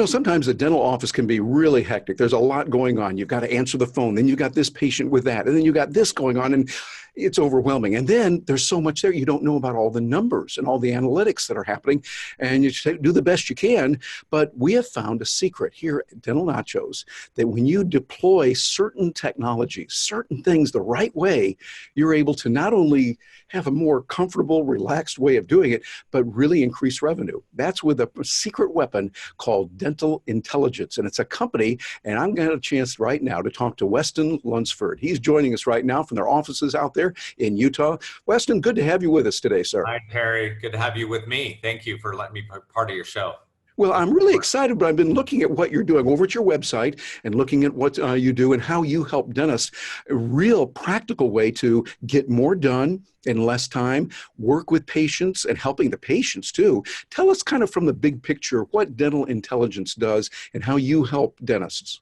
Sometimes the dental office can be really hectic. There's a lot going on. You've got to answer the phone. Then you've got this patient with that. And then you got this going on. And it's overwhelming. And then there's so much there. You don't know about all the numbers and all the analytics that are happening. And you do the best you can. But we have found a secret here at Dental Nachos that when you deploy certain technologies, certain things the right way, you're able to not only have a more comfortable, relaxed way of doing it, but really increase revenue. That's with a secret weapon called Dental Intelligence. And it's a company, and I'm going to have a chance right now to talk to Weston Lunsford. He's joining us right now from their offices out there in Utah. Weston, good to have you with us today, sir. Hi, Perry. Good to have you with me. Thank you for letting me be part of your show. Well, I'm really excited, but I've been looking at what you're doing over at your website and looking at what you do and how you help dentists, a real practical way to get more done in less time, work with patients and helping the patients too. Tell us kind of from the big picture what Dental Intelligence does and how you help dentists.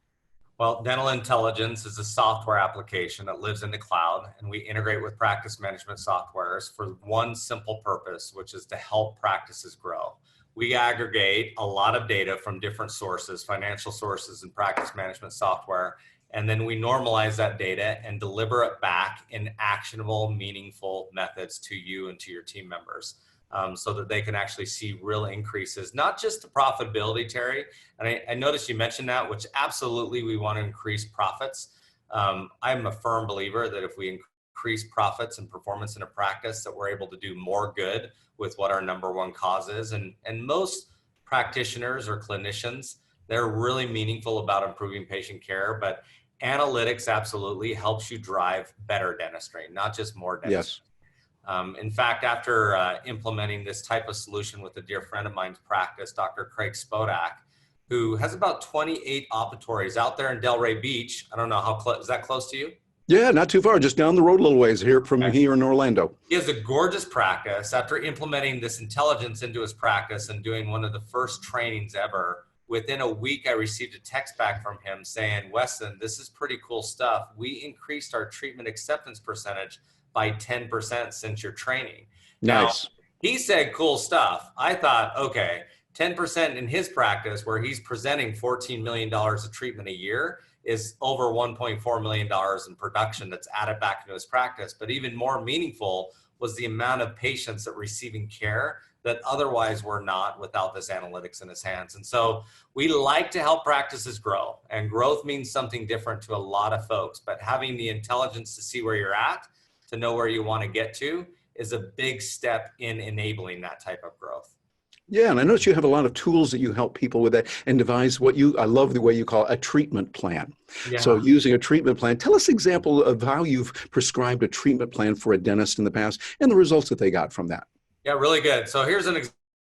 Well, Dental Intelligence is a software application that lives in the cloud, and we integrate with practice management softwares for one simple purpose, which is to help practices grow. We aggregate a lot of data from different sources, financial sources and practice management software, and then we normalize that data and deliver it back in actionable, meaningful methods to you and to your team members. So that they can actually see real increases, not just to profitability, Terry. And I noticed you mentioned that, which absolutely we want to increase profits. I'm a firm believer that if we increase profits and performance in a practice, that we're able to do more good with what our number one cause is. And most practitioners or clinicians, they're really meaningful about improving patient care, but analytics absolutely helps you drive better dentistry, not just more dentistry. Yes. In fact, after implementing this type of solution with a dear friend of mine's practice, Dr. Craig Spodak, who has about 28 operatories out there in Delray Beach. I don't know how close, is that close to you? Yeah, not too far, just down the road a little ways here from here in Orlando. He has a gorgeous practice. After implementing this intelligence into his practice and doing one of the first trainings ever, within a week, I received a text back from him saying, Weston, this is pretty cool stuff. We increased our treatment acceptance percentage by 10% since your training. Nice. Now, he said cool stuff. I thought, okay, 10% in his practice where he's presenting $14 million of treatment a year is over $1.4 million in production that's added back into his practice. But even more meaningful was the amount of patients that were receiving care that otherwise were not without this analytics in his hands. And so we like to help practices grow, and growth means something different to a lot of folks, but having the intelligence to see where you're at, to know where you want to get to, is a big step in enabling that type of growth. Yeah, and I notice you have a lot of tools that you help people with that and devise I love the way you call it a treatment plan. Yeah. So using a treatment plan, tell us an example of how you've prescribed a treatment plan for a dentist in the past and the results that they got from that. Yeah, really good. So here's an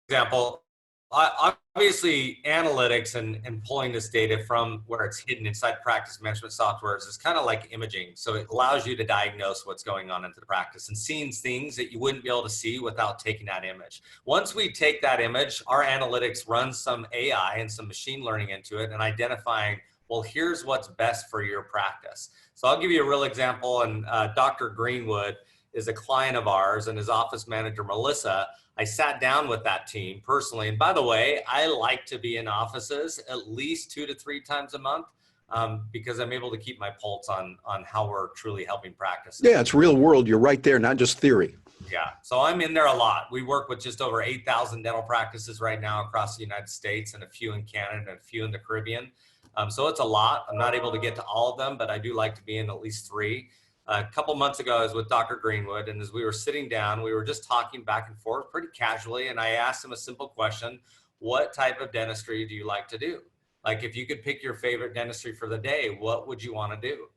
example. Obviously, analytics and pulling this data from where it's hidden inside practice management softwares is kind of like imaging. So it allows you to diagnose what's going on into the practice and seeing things that you wouldn't be able to see without taking that image. Once we take that image, our analytics runs some AI and some machine learning into it and identifying, well, here's what's best for your practice. So I'll give you a real example. And Dr. Greenwood is a client of ours, and his office manager, Melissa. I sat down with that team personally. And by the way, I like to be in offices at least 2 to 3 times a month because I'm able to keep my pulse on how we're truly helping practices. Yeah, it's real world. You're right there, not just theory. Yeah, so I'm in there a lot. We work with just over 8,000 dental practices right now across the United States, and a few in Canada and a few in the Caribbean. So it's a lot. I'm not able to get to all of them, but I do like to be in at least 3. A couple months ago, I was with Dr. Greenwood, and as we were sitting down, we were just talking back and forth pretty casually, and I asked him a simple question: what type of dentistry do you like to do? Like, if you could pick your favorite dentistry for the day, what would you want to do?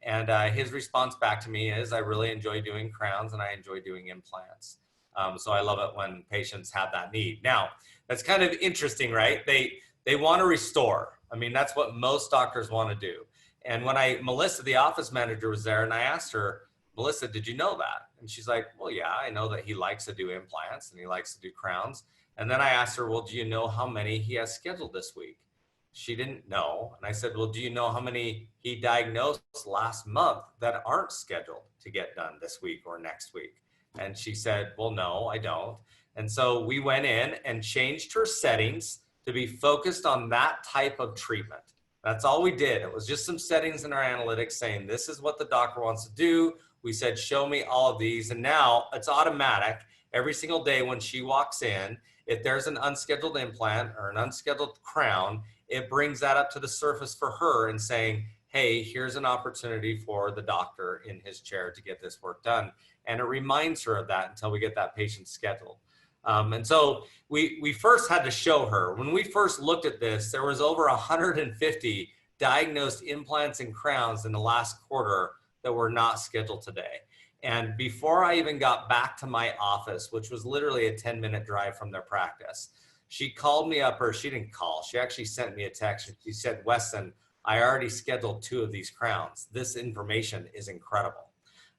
And his response back to me is, I really enjoy doing crowns and I enjoy doing implants. So I love it when patients have that need. Now, that's kind of interesting, right? They want to restore. I mean, that's what most doctors want to do. And when Melissa, the office manager, was there, and I asked her, Melissa, did you know that? And she's like, well, yeah, I know that he likes to do implants and he likes to do crowns. And then I asked her, well, do you know how many he has scheduled this week? She didn't know. And I said, well, do you know how many he diagnosed last month that aren't scheduled to get done this week or next week? And she said, well, no, I don't. And so we went in and changed her settings to be focused on that type of treatment. That's all we did. It was just some settings in our analytics saying, this is what the doctor wants to do. We said, show me all of these. And now it's automatic. Every single day when she walks in, if there's an unscheduled implant or an unscheduled crown, it brings that up to the surface for her and saying, hey, here's an opportunity for the doctor in his chair to get this work done. And it reminds her of that until we get that patient scheduled. And so we first had to show her. When we first looked at this, there was over 150 diagnosed implants and crowns in the last quarter that were not scheduled today. And before I even got back to my office, which was literally a 10-minute drive from their practice, she called me up, or she didn't call, she actually sent me a text. She said, Weston, I already scheduled 2 of these crowns. This information is incredible.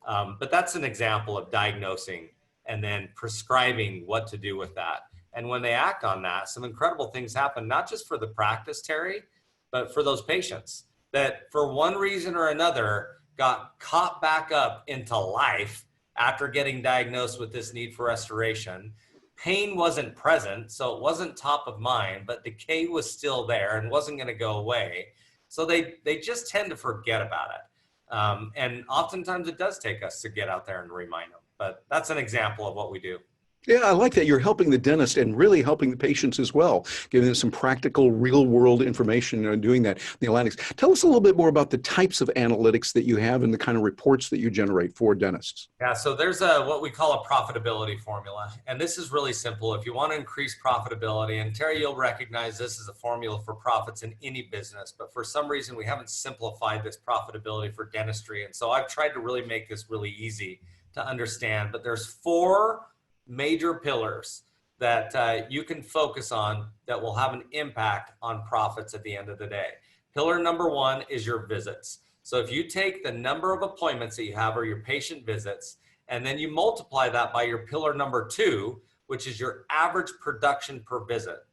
But that's an example of diagnosing and then prescribing what to do with that. And when they act on that, some incredible things happen, not just for the practice, Terry, but for those patients that for one reason or another got caught back up into life after getting diagnosed with this need for restoration. Pain wasn't present, so it wasn't top of mind, but decay was still there and wasn't going to go away. So they just tend to forget about it. And oftentimes it does take us to get out there and remind them. But that's an example of what we do. Yeah, I like that. You're helping the dentist and really helping the patients as well, giving them some practical, real-world information and doing that. The analytics. Tell us a little bit more about the types of analytics that you have and the kind of reports that you generate for dentists. Yeah, so there's what we call a profitability formula. And this is really simple. If you want to increase profitability, and Terry, you'll recognize this as a formula for profits in any business, but for some reason we haven't simplified this profitability for dentistry. And so I've tried to really make this really easy to understand, but there's 4 major pillars that you can focus on that will have an impact on profits at the end of the day. Pillar number 1 is your visits. So if you take the number of appointments that you have or your patient visits, and then you multiply that by your pillar number 2, which is your average production per visit.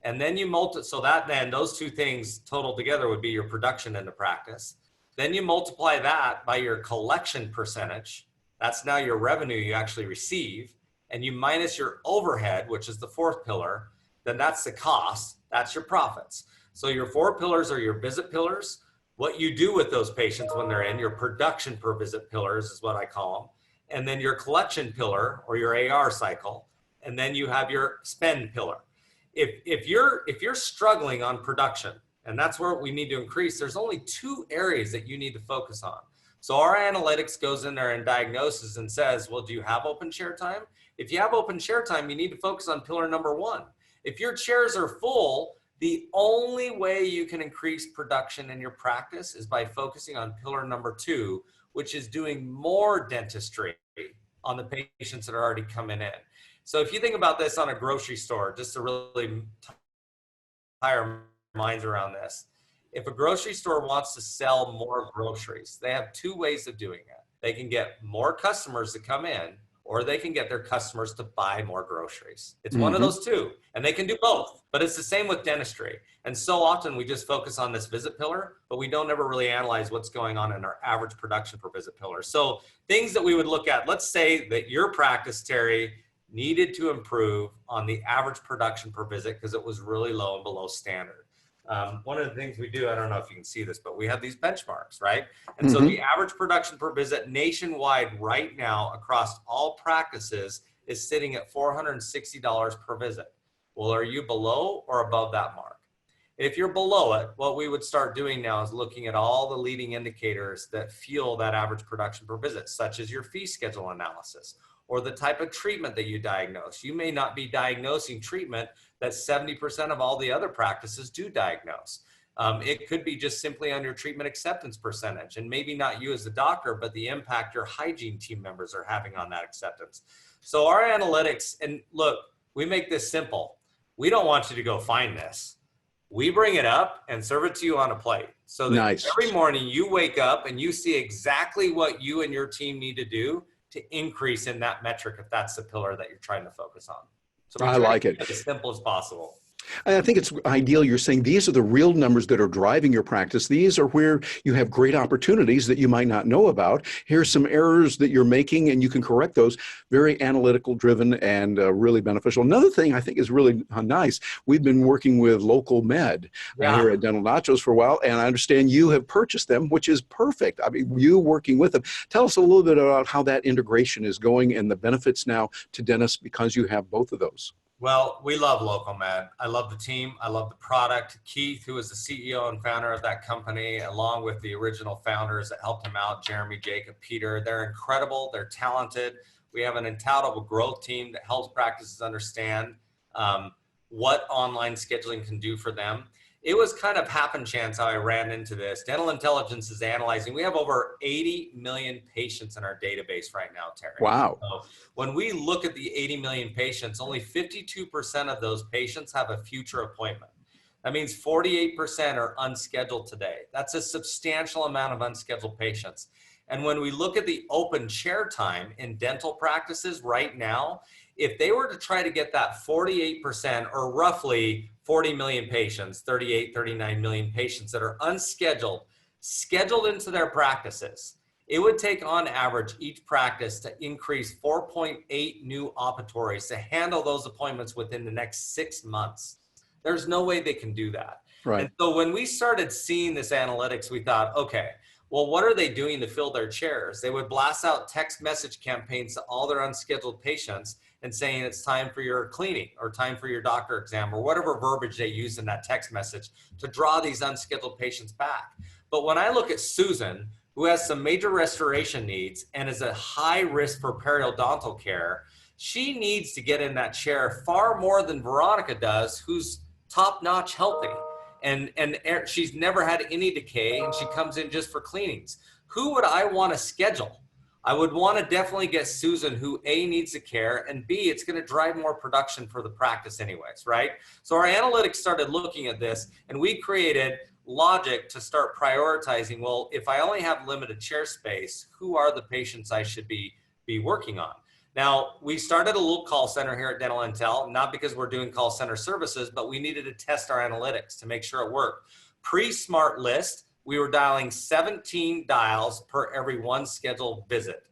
And then you so that then those 2 things total together would be your production in the practice. Then you multiply that by your collection percentage. That's now your revenue you actually receive. And you minus your overhead, which is the 4th pillar, then that's the cost, that's your profits. So your 4 pillars are your visit pillars, what you do with those patients when they're in, your production per visit pillars is what I call them, and then your collection pillar or your AR cycle, and then you have your spend pillar. If you're struggling on production, and that's where we need to increase, there's only 2 areas that you need to focus on. So our analytics goes in there and diagnoses and says, well, do you have open chair time? If you have open chair time, you need to focus on pillar number 1. If your chairs are full, the only way you can increase production in your practice is by focusing on pillar number 2, which is doing more dentistry on the patients that are already coming in. So if you think about this on a grocery store, just to really tie our minds around this, if a grocery store wants to sell more groceries, they have 2 ways of doing it. They can get more customers to come in, or they can get their customers to buy more groceries. It's one of those 2, and they can do both, but it's the same with dentistry. And so often we just focus on this visit pillar, but we don't ever really analyze what's going on in our average production per visit pillar. So things that we would look at, let's say that your practice, Terry, needed to improve on the average production per visit because it was really low and below standard. One of the things we do, I don't know if you can see this, but we have these benchmarks, right? And so the average production per visit nationwide right now across all practices is sitting at $460 per visit. Well, are you below or above that mark? If you're below it, what we would start doing now is looking at all the leading indicators that fuel that average production per visit, such as your fee schedule analysis or the type of treatment that you diagnose. You may not be diagnosing treatment that 70% of all the other practices do diagnose. It could be just simply on your treatment acceptance percentage, and maybe not you as the doctor, but the impact your hygiene team members are having on that acceptance. So our analytics, and look, we make this simple. We don't want you to go find this. We bring it up and serve it to you on a plate. So that every morning you wake up and you see exactly what you and your team need to do to increase in that metric if that's the pillar that you're trying to focus on. So I like it. As simple as possible. I think it's ideal. You're saying these are the real numbers that are driving your practice. These are where you have great opportunities that you might not know about. Here's some errors that you're making, and you can correct those. Very analytical driven and really beneficial. Another thing I think is really nice. We've been working with Local Med Yeah. here at Dental Nachos for a while, and I understand you have purchased them, which is perfect. I mean, you working with them. Tell us a little bit about how that integration is going and the benefits now to dentists because you have both of those. Well, we love Local Med. I love the team. I love the product. Keith, who is the CEO and founder of that company, along with the original founders that helped him out, Jeremy, Jacob, Peter, they're incredible. They're talented. We have an intolerable growth team that helps practices understand what online scheduling can do for them. It was kind of happen chance how I ran into this. Dental Intelligence is analyzing. We have over 80 million patients in our database right now, Terry. Wow. So when we look at the 80 million patients, only 52% of those patients have a future appointment. That means 48% are unscheduled today. That's a substantial amount of unscheduled patients. And when we look at the open chair time in dental practices right now, if they were to try to get that 48% or roughly 40 million patients, 38, 39 million patients that are unscheduled, scheduled into their practices, it would take on average each practice to increase 4.8 new operatories to handle those appointments within the next 6 months. There's no way they can do that. Right. And so when we started seeing this analytics, we thought, okay, well, what are they doing to fill their chairs? They would blast out text message campaigns to all their unscheduled patients and saying it's time for your cleaning or time for your doctor exam or whatever verbiage they use in that text message to draw these unscheduled patients back. But when I look at Susan, who has some major restoration needs and is a high risk for periodontal care, she needs to get in that chair far more than Veronica does, who's top-notch healthy. And she's never had any decay, and she comes in just for cleanings. Who would I want to schedule? I would want to definitely get Susan, who A, needs the care, and B, it's going to drive more production for the practice anyways, right? So our analytics started looking at this, and we created logic to start prioritizing, well, if I only have limited chair space, who are the patients I should be working on? Now, we started a little call center here at Dental Intel, not because we're doing call center services, but we needed to test our analytics to make sure it worked. Pre-smart list, we were dialing 17 dials per every one scheduled visit,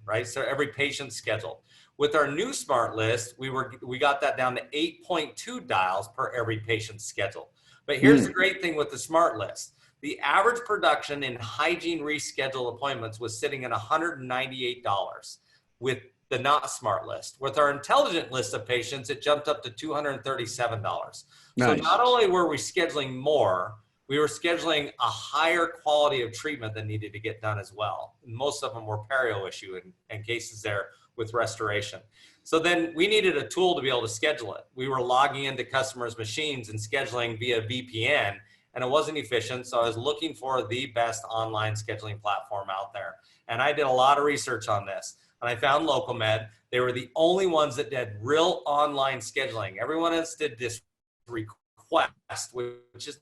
right? So every patient scheduled. With our new smart list, we got that down to 8.2 dials per every patient scheduled. But here's the great thing with the smart list. The average production in hygiene rescheduled appointments was sitting at $198 with the not smart list. With our intelligent list of patients, it jumped up to $237. Nice. So not only were we scheduling more, we were scheduling a higher quality of treatment that needed to get done as well. And most of them were perio issue and cases there with restoration. So then we needed a tool to be able to schedule it. We were logging into customers' machines and scheduling via VPN, and it wasn't efficient. So I was looking for the best online scheduling platform out there. And I did a lot of research on this. And I found Local Med. They were the only ones that did real online scheduling. Everyone else did this request, which is a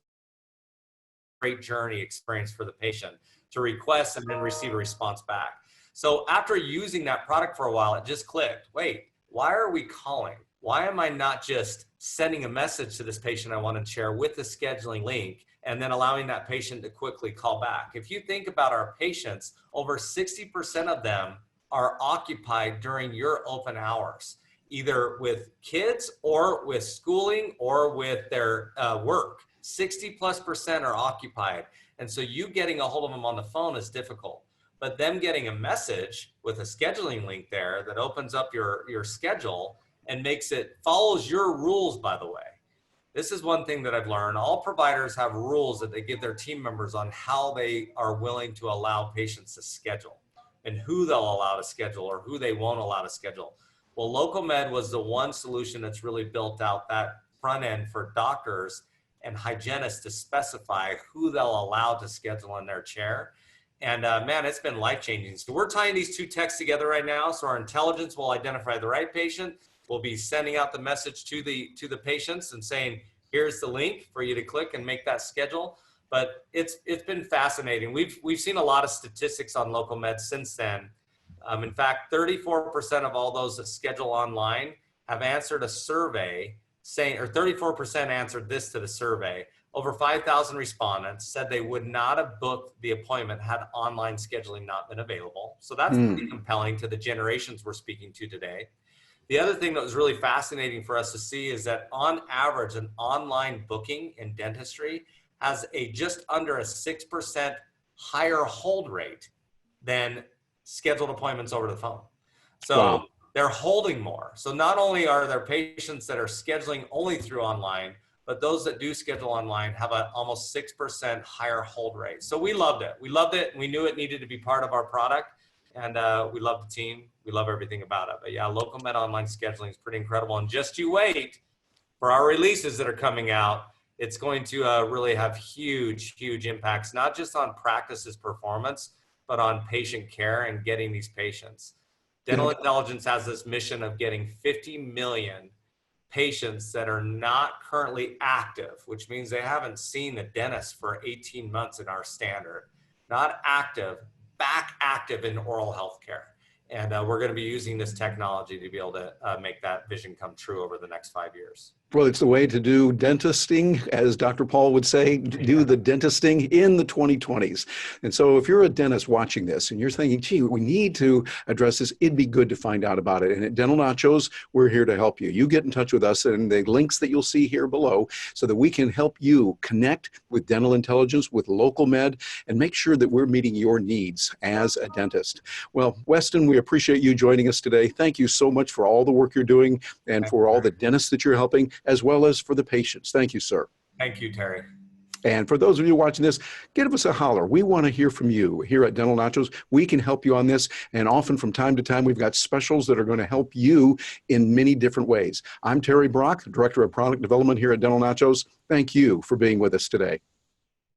great journey experience for the patient to request and then receive a response back. So after using that product for a while, it just clicked. Wait, why are we calling? Why am I not just sending a message to this patient I want to share with the scheduling link and then allowing that patient to quickly call back? If you think about our patients, over 60% of them are occupied during your open hours, either with kids or with schooling or with their work. 60+% are occupied. And so you getting a hold of them on the phone is difficult. But them getting a message with a scheduling link there that opens up your schedule and makes it, follows your rules, by the way. This is one thing that I've learned. All providers have rules that they give their team members on how they are willing to allow patients to schedule and who they'll allow to schedule or who they won't allow to schedule. Well, Local Med was the one solution that's really built out that front end for doctors and hygienists to specify who they'll allow to schedule in their chair. And man, it's been life-changing. So we're tying these two texts together right now. So our intelligence will identify the right patient. We'll be sending out the message to the patients and saying, here's the link for you to click and make that schedule. But it's been fascinating. We've seen a lot of statistics on Local Med since then. In fact, 34% of all those that schedule online have answered a survey saying, or 34% answered this to the survey. Over 5,000 respondents said they would not have booked the appointment had online scheduling not been available. So that's pretty compelling to the generations we're speaking to today. The other thing that was really fascinating for us to see is that on average, an online booking in dentistry has a just under a 6% higher hold rate than scheduled appointments over the phone. So wow. they're holding more. So not only are there patients that are scheduling only through online, but those that do schedule online have an almost 6% higher hold rate. So we loved it. We loved it. And we knew it needed to be part of our product. And we love the team. We love everything about it. But yeah, local med online scheduling is pretty incredible. And just you wait for our releases that are coming out. It's going to really have huge, huge impacts, not just on practices performance, but on patient care and getting these patients. Dental Intelligence has this mission of getting 50 million patients that are not currently active, which means they haven't seen the dentist for 18 months in our standard, not active, back active in oral health care. And we're going to be using this technology to be able to make that vision come true over the next 5 years. Well, it's the way to do dentisting, as Dr. Paul would say, do the dentisting in the 2020s. And so if you're a dentist watching this and you're thinking, gee, we need to address this, it'd be good to find out about it. And at Dental Nachos, we're here to help you. You get in touch with us and the links that you'll see here below so that we can help you connect with Dental Intelligence, with local med, and make sure that we're meeting your needs as a dentist. Well, Weston, we appreciate you joining us today. Thank you so much for all the work you're doing and for all the dentists that you're helping, as well as for the patients. Thank you, sir. Thank you, Terry. And for those of you watching this, give us a holler. We want to hear from you here at Dental Nachos. We can help you on this. And often from time to time, we've got specials that are going to help you in many different ways. I'm Terry Brock, Director of Product Development here at Dental Nachos. Thank you for being with us today.